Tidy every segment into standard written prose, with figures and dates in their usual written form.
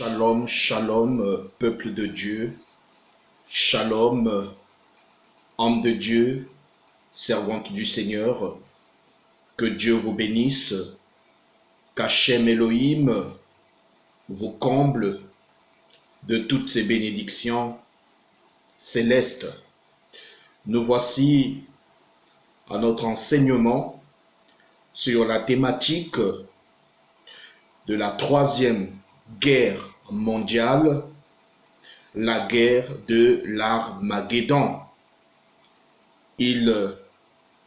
Shalom, shalom, peuple de Dieu. Shalom, âme de Dieu, servante du Seigneur. Que Dieu vous bénisse. Qu'Hachem Elohim vous comble de toutes ses bénédictions célestes. Nous voici à notre enseignement sur la thématique de la troisième guerre mondiale, la guerre de l'Armageddon. Il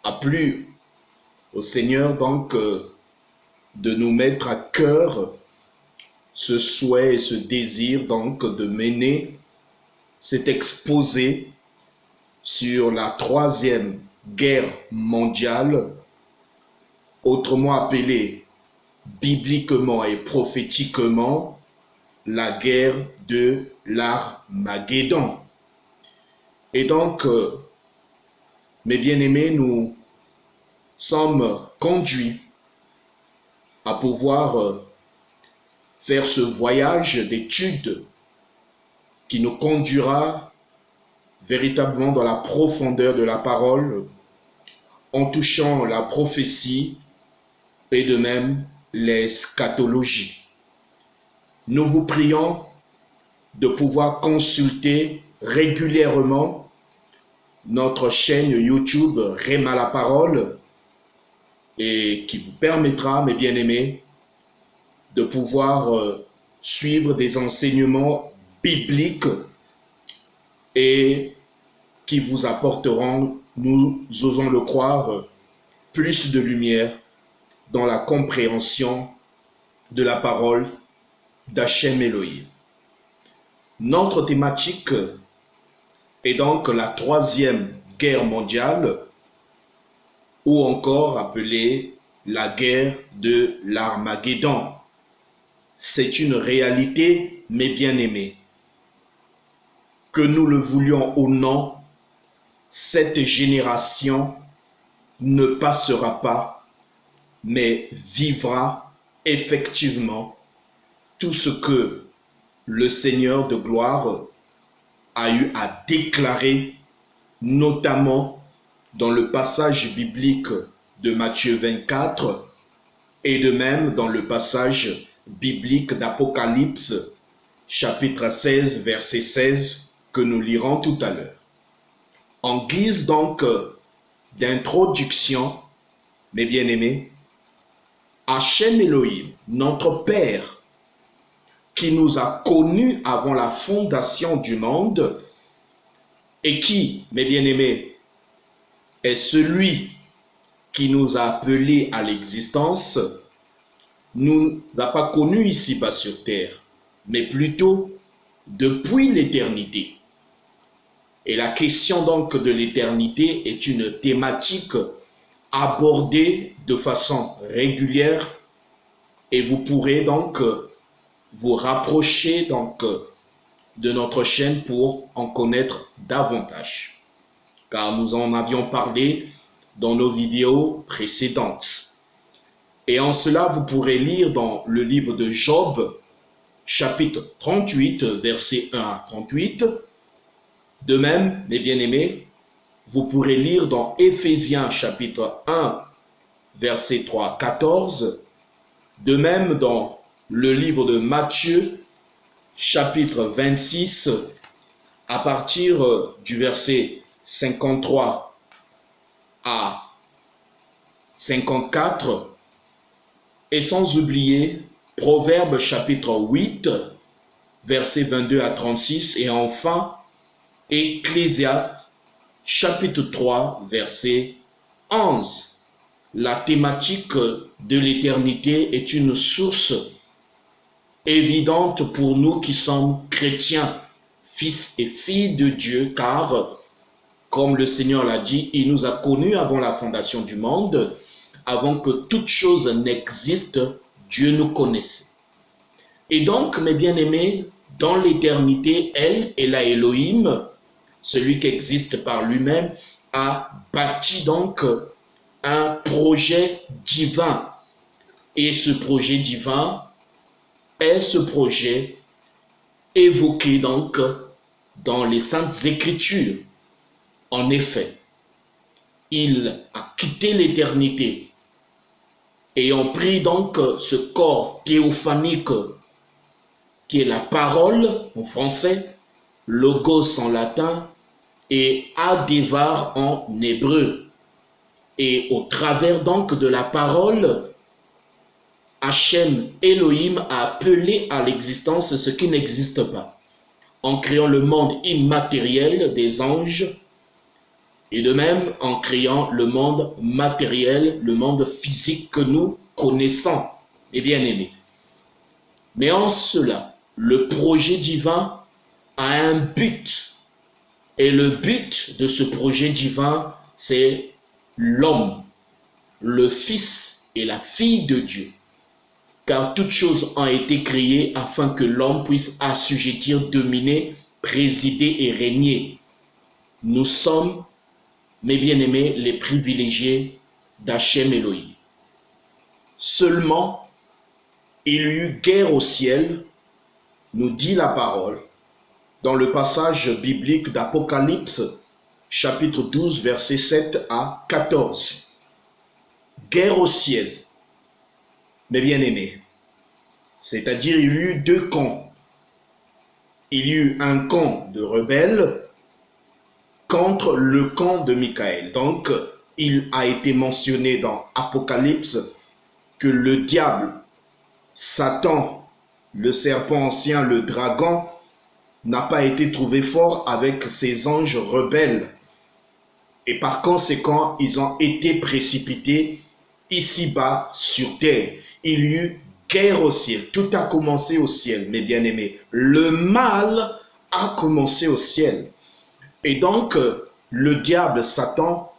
a plu au Seigneur donc de nous mettre à cœur ce souhait et ce désir donc de mener cet exposé sur la troisième guerre mondiale, autrement appelée bibliquement et prophétiquement la guerre de l'Armageddon. Et donc, mes bien-aimés, nous sommes conduits à pouvoir faire ce voyage d'études qui nous conduira véritablement dans la profondeur de la parole en touchant la prophétie et de même l'eschatologie. Nous vous prions de pouvoir consulter régulièrement notre chaîne YouTube Réma la Parole et qui vous permettra, mes bien-aimés, de pouvoir suivre des enseignements bibliques et qui vous apporteront, nous osons le croire, plus de lumière dans la compréhension de la parole d'Hachem Elohim. Notre thématique est donc la troisième guerre mondiale, ou encore appelée la guerre de l'Armageddon. C'est une réalité, mes bien-aimés. Que nous le voulions ou non, cette génération ne passera pas, mais vivra effectivement tout ce que le Seigneur de gloire a eu à déclarer, notamment dans le passage biblique de Matthieu 24 et de même dans le passage biblique d'Apocalypse, chapitre 16, verset 16, que nous lirons tout à l'heure. En guise donc d'introduction, mes bien-aimés, Hachem Elohim, notre Père, qui nous a connus avant la fondation du monde et qui, mes bien-aimés, est celui qui nous a appelés à l'existence, nous n'a pas connus ici-bas sur terre, mais plutôt depuis l'éternité. Et la question donc de l'éternité est une thématique abordée de façon régulière et vous pourrez donc vous rapprocher donc de notre chaîne pour en connaître davantage, car nous en avions parlé dans nos vidéos précédentes. Et en cela, vous pourrez lire dans le livre de Job, chapitre 38, versets 1 à 38. De même, mes bien-aimés, vous pourrez lire dans Éphésiens, chapitre 1, versets 3 à 14. De même, dans le livre de Matthieu, chapitre 26, à partir du verset 53 à 54, et sans oublier Proverbes, chapitre 8, versets 22 à 36, et enfin Ecclésiaste, chapitre 3, verset 11. La thématique de l'éternité est une source évidente pour nous qui sommes chrétiens, fils et filles de Dieu, car, comme le Seigneur l'a dit, il nous a connus avant la fondation du monde, avant que toute chose n'existe, Dieu nous connaissait. Et donc, mes bien-aimés, dans l'éternité, elle et la Elohim, celui qui existe par lui-même, a bâti donc un projet divin. Et ce projet divin est ce projet évoqué donc dans les Saintes Écritures. En effet, il a quitté l'éternité, ayant pris donc ce corps théophanique qui est la parole en français, logos en latin et adevar en hébreu. Et au travers donc de la parole, Hachem Elohim a appelé à l'existence ce qui n'existe pas, en créant le monde immatériel des anges, et de même en créant le monde matériel, le monde physique que nous connaissons, et bien-aimés. Mais en cela, le projet divin a un but, et le but de ce projet divin, c'est l'homme, le fils et la fille de Dieu. Car toutes choses ont été créées afin que l'homme puisse assujettir, dominer, présider et régner. Nous sommes, mes bien-aimés, les privilégiés d'Hachem Elohim. Seulement, il y eut guerre au ciel, nous dit la parole, dans le passage biblique d'Apocalypse, chapitre 12, versets 7 à 14. Guerre au ciel, mes bien-aimés, c'est-à-dire il y eut deux camps. Il y eut un camp de rebelles contre le camp de Michael. Donc, il a été mentionné dans Apocalypse que le diable, Satan, le serpent ancien, le dragon, n'a pas été trouvé fort avec ses anges rebelles. Et par conséquent, ils ont été précipités ici-bas sur terre. Il y eut guerre au ciel. Tout a commencé au ciel, mes bien-aimés. Le mal a commencé au ciel. Et donc, le diable, Satan,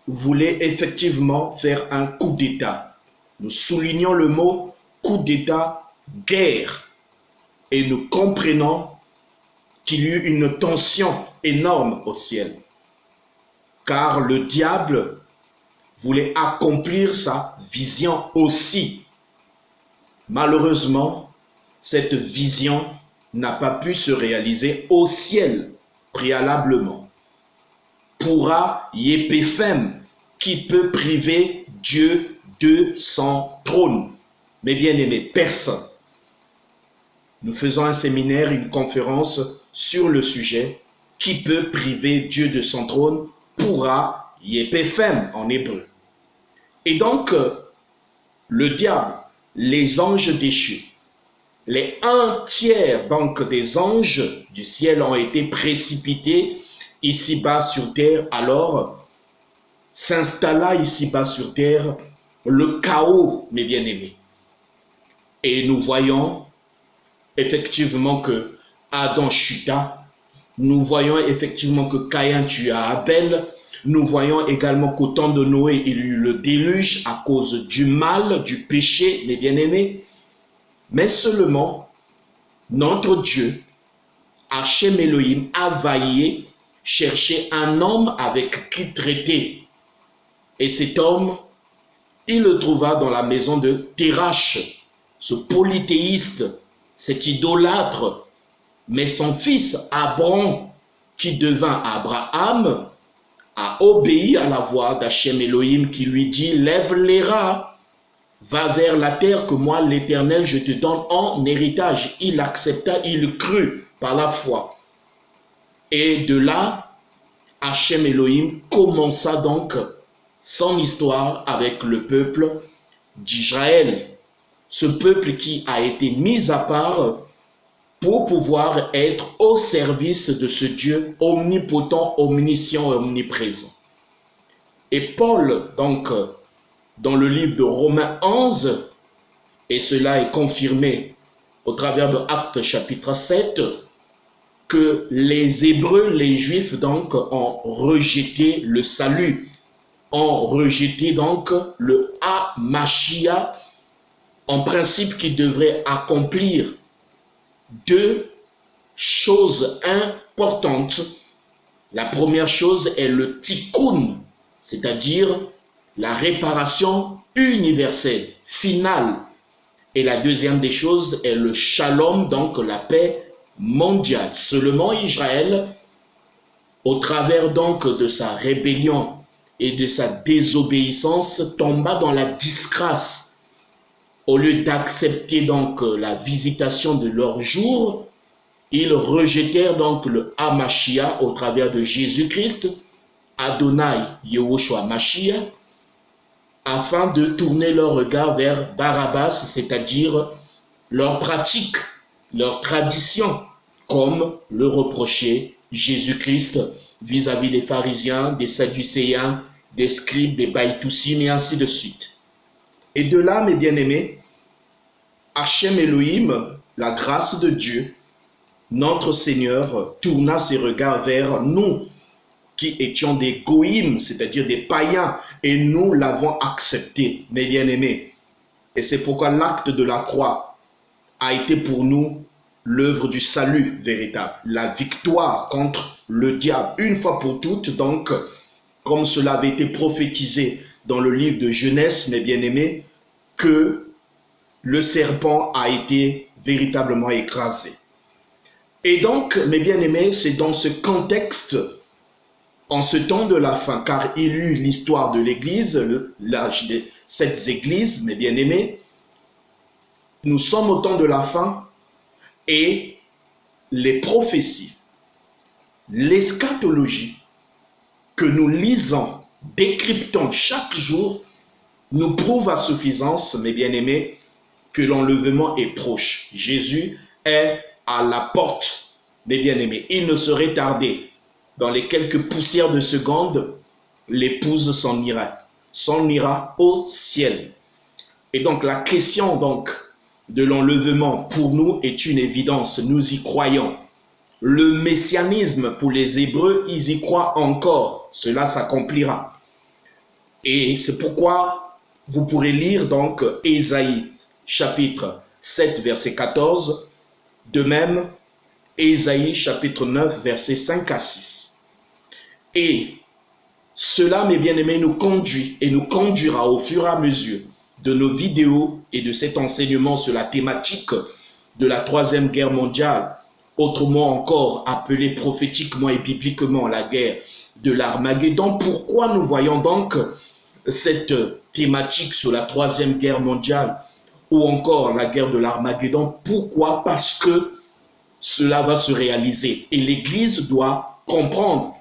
voulait effectivement faire un coup d'État. Nous soulignons le mot coup d'État, guerre. Et nous comprenons qu'il y eut une tension énorme au ciel. Car le diable voulait accomplir sa vision aussi. Malheureusement, cette vision n'a pas pu se réaliser au ciel préalablement. Pourra Yépéphem, qui peut priver Dieu de son trône? Mais bien aimé, personne. Nous faisons un séminaire, une conférence sur le sujet. Qui peut priver Dieu de son trône? Pourra Yépéphem en hébreu. Et donc, le diable, les anges déchus, les un tiers donc des anges du ciel ont été précipités ici-bas sur terre. Alors, s'installa ici-bas sur terre le chaos, mes bien-aimés. Et nous voyons effectivement que Adam chuta. Nous voyons effectivement que Caïn tua Abel. Nous voyons également qu'au temps de Noé, il y eut le déluge à cause du mal, du péché, mes bien-aimés. Mais seulement, notre Dieu, Hachem Elohim, a vaillé chercher un homme avec qui traiter. Et cet homme, il le trouva dans la maison de Térache, ce polythéiste, cet idolâtre. Mais son fils, Abram, qui devint Abraham, a obéi à la voix d'Hachem Elohim qui lui dit « Lève les rats, va vers la terre que moi, l'Éternel, je te donne en héritage. » Il accepta, il crut par la foi. Et de là, Hachem Elohim commença donc son histoire avec le peuple d'Israël. Ce peuple qui a été mis à part pour pouvoir être au service de ce Dieu omnipotent, omniscient et omniprésent. Et Paul, donc, dans le livre de Romains 11, et cela est confirmé au travers de Actes chapitre 7, que les Hébreux, les Juifs, donc, ont rejeté le salut, ont rejeté donc le Ha-Mashia, en principe qui devrait accomplir deux choses importantes. La première chose est le tikkun, c'est-à-dire la réparation universelle, finale. Et la deuxième des choses est le shalom, donc la paix mondiale. Seulement Israël, au travers donc de sa rébellion et de sa désobéissance, tomba dans la disgrâce. Au lieu d'accepter donc la visitation de leur jour, ils rejetèrent donc le Hamashiach au travers de Jésus-Christ, Adonai Yehoshua Mashiach, afin de tourner leur regard vers Barabbas, c'est-à-dire leur pratique, leur tradition, comme le reprochait Jésus-Christ vis-à-vis des pharisiens, des sadducéens, des scribes, des baïtoussim et ainsi de suite. Et de là, mes bien-aimés, Hachem Elohim, la grâce de Dieu, notre Seigneur, tourna ses regards vers nous, qui étions des goïms, c'est-à-dire des païens, et nous l'avons accepté, mes bien-aimés. Et c'est pourquoi l'acte de la croix a été pour nous l'œuvre du salut véritable, la victoire contre le diable, une fois pour toutes, donc, comme cela avait été prophétisé dans le livre de Genèse, mes bien-aimés, que le serpent a été véritablement écrasé. Et donc, mes bien-aimés, c'est dans ce contexte, en ce temps de la fin, car il y eut l'histoire de l'Église, l'âge de cette Église, mes bien-aimés, nous sommes au temps de la fin et les prophéties, l'eschatologie que nous lisons, décryptons chaque jour, nous prouve à suffisance, mes bien-aimés, que l'enlèvement est proche. Jésus est à la porte, mes bien-aimés. Il ne serait tardé. Dans les quelques poussières de secondes, l'épouse s'en ira au ciel. Et donc la question donc de l'enlèvement pour nous est une évidence. Nous y croyons. Le messianisme pour les Hébreux, ils y croient encore. Cela s'accomplira. Et c'est pourquoi vous pourrez lire donc Ésaïe chapitre 7 verset 14. De même, Ésaïe chapitre 9 versets 5 à 6. Et cela, mes bien-aimés, nous conduit et nous conduira au fur et à mesure de nos vidéos et de cet enseignement sur la thématique de la Troisième Guerre mondiale, autrement encore appelée prophétiquement et bibliquement la guerre de l'Armageddon. Pourquoi nous voyons donc cette thématique sur la Troisième Guerre mondiale ou encore la guerre de l'Armageddon? Pourquoi? Parce que cela va se réaliser et l'Église doit comprendre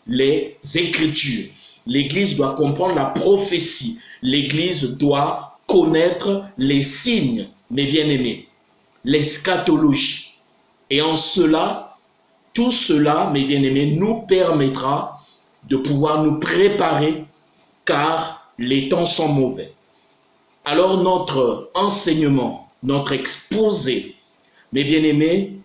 les Écritures. L'Église doit comprendre la prophétie. L'Église doit connaître les signes, mes bien-aimés, l'eschatologie. Et en cela, tout cela, mes bien-aimés, nous permettra de pouvoir nous préparer car les temps sont mauvais. Alors notre enseignement, notre exposé, mes bien-aimés,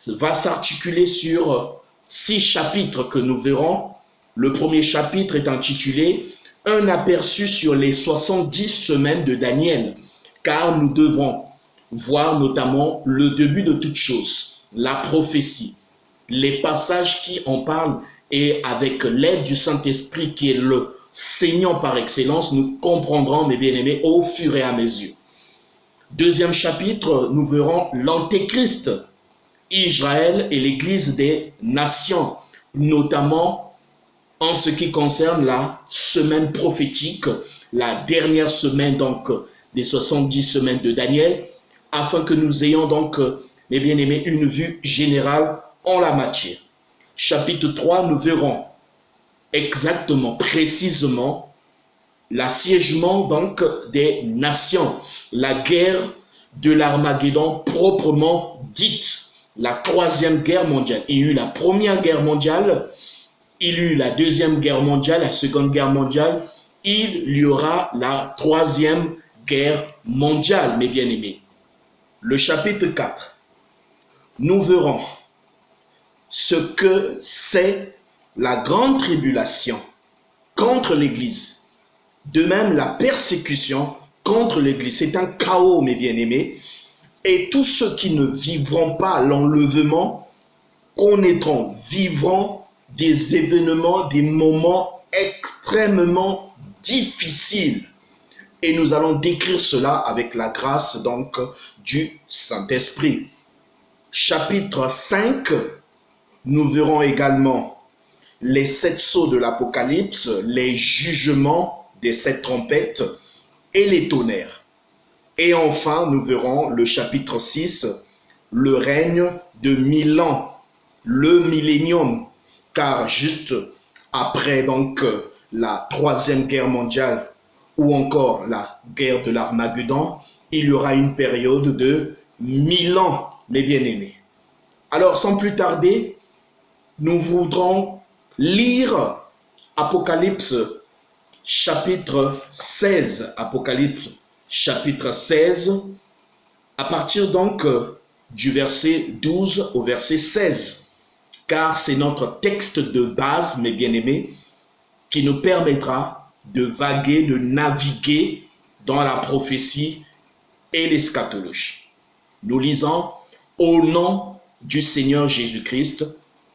va s'articuler sur 6 chapitres que nous verrons. Le premier chapitre est intitulé « Un aperçu sur les 70 semaines de Daniel », car nous devons voir notamment le début de toutes choses, la prophétie, les passages qui en parlent, et avec l'aide du Saint-Esprit qui est le Seigneur par excellence, nous comprendrons, mes bien-aimés, au fur et à mesure. Deuxième chapitre, nous verrons l'Antéchrist, Israël et l'Église des nations, notamment en ce qui concerne la semaine prophétique, la dernière semaine donc des 70 semaines de Daniel, afin que nous ayons donc, mes bien-aimés, une vue générale en la matière. Chapitre 3, nous verrons exactement, précisément, l'assiégement donc des nations, la guerre de l'Armageddon proprement dite, la Troisième Guerre mondiale. Il y a eu la Première Guerre mondiale, il y a eu la Deuxième Guerre mondiale, la Seconde Guerre mondiale, il y aura la Troisième Guerre mondiale, mes bien-aimés. Le chapitre 4, nous verrons ce que c'est la grande tribulation contre l'Église. De même, la persécution contre l'Église. C'est un chaos, mes bien-aimés. Et tous ceux qui ne vivront pas l'enlèvement connaîtront, vivront des événements, des moments extrêmement difficiles. Et nous allons décrire cela avec la grâce donc du Saint-Esprit. chapitre 5, nous verrons également les 7 sceaux de l'Apocalypse, les jugements des 7 trompettes et les tonnerres. Et enfin, nous verrons le chapitre 6, le règne de 1000 ans, le millénium, car juste après donc la 3e guerre mondiale ou encore la guerre de l'Armageddon, il y aura une période de 1000 ans, mes bien-aimés. Alors, sans plus tarder, nous voudrons lire Apocalypse chapitre 16. Apocalypse chapitre 16, à partir donc du verset 12 au verset 16. Car c'est notre texte de base, mes bien-aimés, qui nous permettra de vaguer, de naviguer dans la prophétie et l'eschatologie. Nous lisons au nom du Seigneur Jésus-Christ,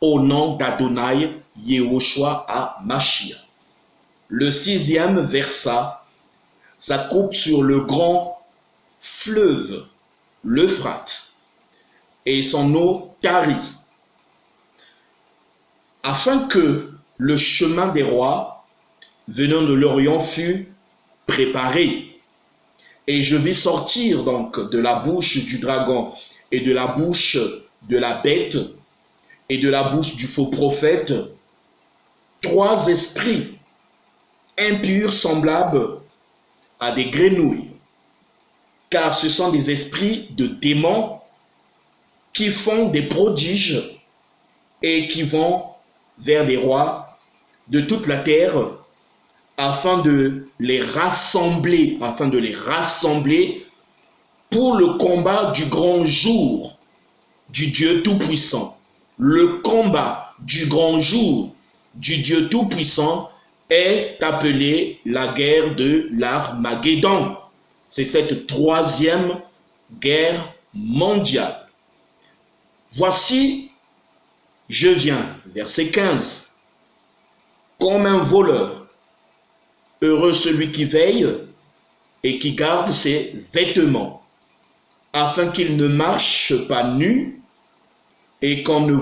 au nom d'Adonai Yehoshua HaMashiach. Le 6e verset s'accoupe sur le grand fleuve, l'Euphrate, et son eau tarit, afin que le chemin des rois venant de l'Orient fût préparé. Et je vis sortir donc de la bouche du dragon et de la bouche de la bête et de la bouche du faux prophète 3 esprits impurs semblables à des grenouilles, car ce sont des esprits de démons qui font des prodiges et qui vont vers des rois de toute la terre afin de les rassembler pour le combat du grand jour du Dieu Tout-Puissant. Le combat du grand jour du Dieu Tout-Puissant est appelé la guerre de l'Armageddon. C'est cette 3e guerre mondiale. Voici, je viens, verset 15, comme un voleur. Heureux celui qui veille et qui garde ses vêtements, afin qu'il ne marche pas nu et qu'on ne